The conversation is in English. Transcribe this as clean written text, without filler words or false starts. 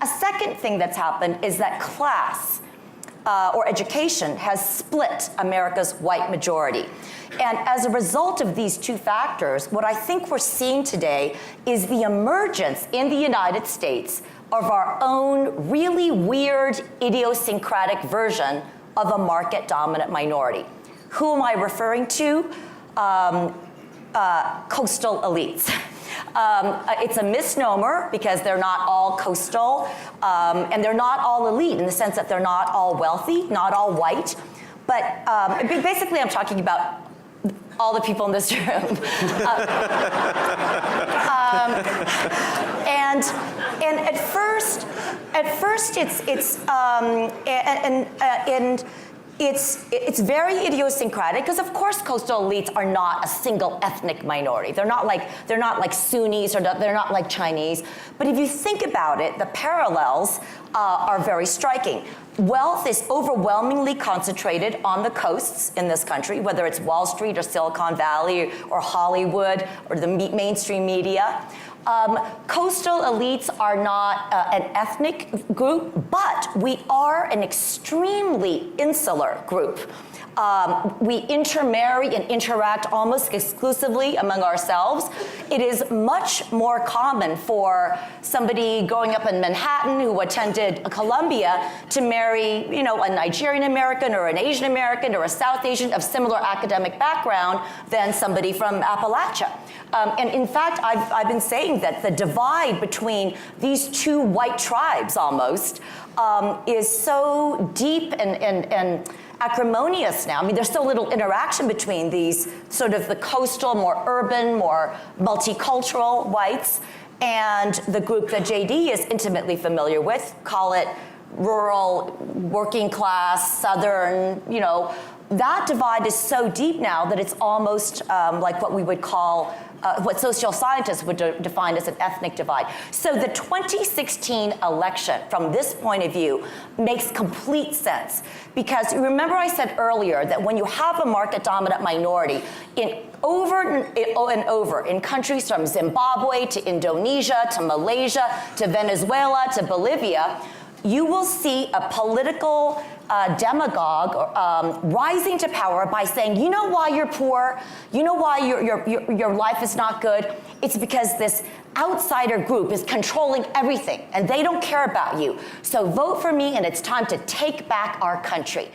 A second thing that's happened is that class or education has split America's white majority. And as a result of these two factors, what I think we're seeing today is the emergence in the United States of our own really weird, idiosyncratic version of a market-dominant minority. Who am I referring to? Coastal elites. It's a misnomer because they're not all coastal, and they're not all elite in the sense that they're not all wealthy, not all white. But basically, I'm talking about all the people in this room. And at first it's very idiosyncratic because of course coastal elites are not a single ethnic minority. They're not like Sunnis or they're not like Chinese. But if you think about it, the parallels are very striking. Wealth is overwhelmingly concentrated on the coasts in this country, whether it's Wall Street or Silicon Valley or Hollywood or the mainstream media. Coastal elites are not an ethnic group, but we are an extremely insular group. We intermarry and interact almost exclusively among ourselves. It is much more common for somebody growing up in Manhattan who attended Columbia to marry, a Nigerian American or an Asian American or a South Asian of similar academic background than somebody from Appalachia. And in fact, I've been saying that the divide between these two white tribes almost is so deep and acrimonious now. I mean, there's so little interaction between these sort of the coastal, more urban, more multicultural whites and the group that JD is intimately familiar with, call it rural, working class, Southern, that divide is so deep now that it's almost like what we would call what social scientists would define as an ethnic divide. So the 2016 election, from this point of view, makes complete sense. Because remember I said earlier that when you have a market-dominant minority, over and over in countries from Zimbabwe to Indonesia to Malaysia to Venezuela to Bolivia, you will see a political demagogue rising to power by saying, you know why you're poor? You know why your life is not good? It's because this outsider group is controlling everything and they don't care about you. So vote for me and it's time to take back our country.